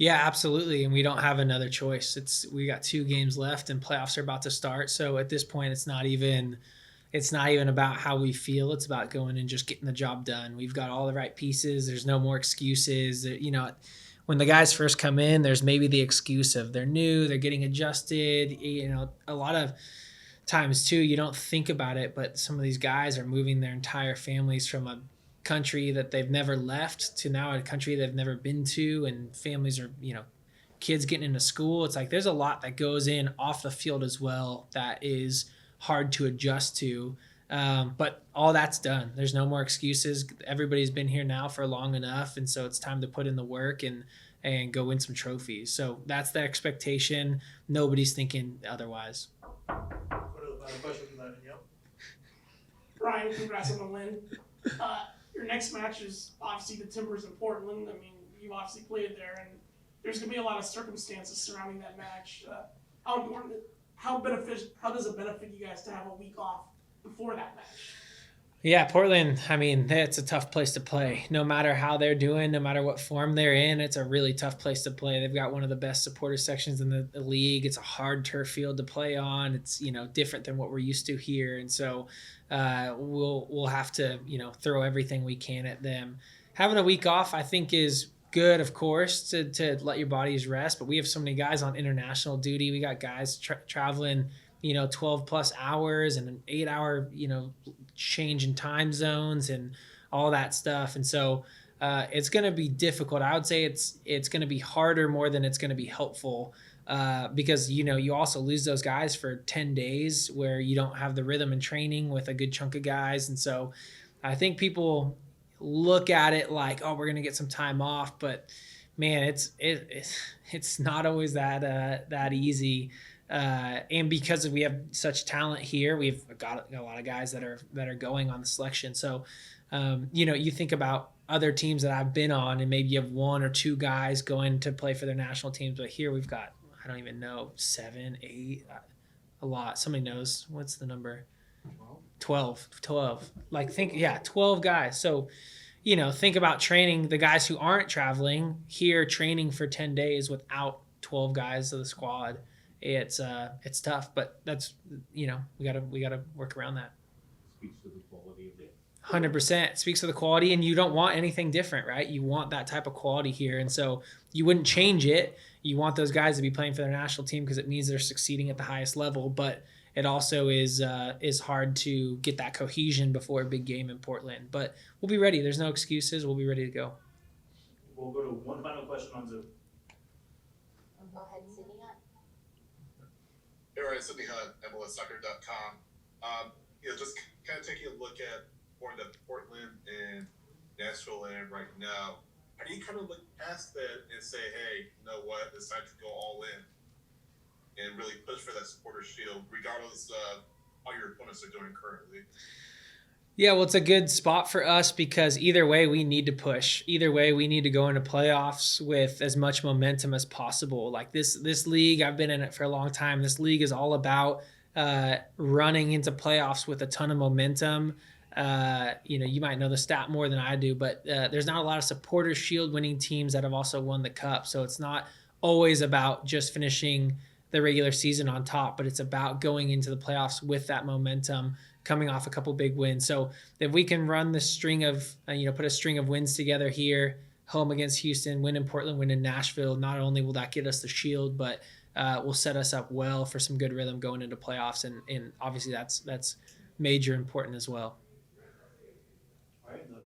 Yeah, absolutely. And we don't have another choice. We got 2 games left and playoffs are about to start. So at this point it's not even about how we feel. It's about going and just getting the job done. We've got all the right pieces. There's no more excuses. When the guys first come in, there's maybe the excuse of they're new, they're getting adjusted. A lot of times too, you don't think about it, but some of these guys are moving their entire families from a country that they've never left to now a country they've never been to, and families are, kids getting into school. It's like there's a lot that goes in off the field as well that is hard to adjust to. But all that's done. There's no more excuses. Everybody's been here now for long enough, and so it's time to put in the work and go win some trophies. So that's the expectation. Nobody's thinking otherwise. Question from that, yep. Ryan, congrats on the win. Your next match is obviously the Timbers in Portland. I mean, you obviously played there, and there's going to be a lot of circumstances surrounding that match. How important, how does it benefit you guys to have a week off before that match? Yeah, Portland, I mean, it's a tough place to play. No matter how they're doing, no matter what form they're in, it's a really tough place to play. They've got one of the best supporter sections in the league. It's a hard turf field to play on. It's, different than what we're used to here. And so we'll have to, throw everything we can at them. Having a week off, I think, is good, of course, to let your bodies rest. But we have so many guys on international duty. We got guys traveling 12 plus hours and an 8 hour, change in time zones and all that stuff. And so it's going to be difficult. I would say it's going to be harder more than it's going to be helpful because, you also lose those guys for 10 days where you don't have the rhythm and training with a good chunk of guys. And so I think people look at it like, oh, we're going to get some time off, but man, it's not always that easy. And because we have such talent here, we've got a lot of guys that are going on the selection. So, you think about other teams that I've been on, and maybe you have 1 or 2 guys going to play for their national teams. But here we've got, I don't even know, 7, 8, a lot. Somebody knows. What's the number? 12. 12. 12 guys. So, think about training the guys who aren't traveling here, training for 10 days without 12 guys of the squad. It's tough, but that's, we gotta work around that. Speaks to the quality of it. 100% speaks to the quality, and you don't want anything different, right? You want that type of quality here, and so you wouldn't change it. You want those guys to be playing for their national team because it means they're succeeding at the highest level, but it also is hard to get that cohesion before a big game in Portland. But we'll be ready. There's no excuses. We'll be ready to go. We'll go to one final question on Zoom. Go ahead, Sydney Hunt. Hey, Ryan, Sydney Hunt, MLSsoccer.com. Just kind of taking a look at Portland and Nashville and right now. How do you kind of look past that and say, hey, you know what, it's time to go all in and really push for that supporter shield, regardless of how your opponents are doing currently? Yeah, well, it's a good spot for us because either way we need to push. Either way we need to go into playoffs with as much momentum as possible. Like this league, I've been in it for a long time. This league is all about running into playoffs with a ton of momentum. You might know the stat more than I do, but there's not a lot of supporter shield winning teams that have also won the cup. So it's not always about just finishing the regular season on top, but it's about going into the playoffs with that momentum, coming off a couple big wins. So if we can run the string of, put a string of wins together here, home against Houston, win in Portland, win in Nashville, not only will that get us the shield, but will set us up well for some good rhythm going into playoffs. And obviously that's major important as well.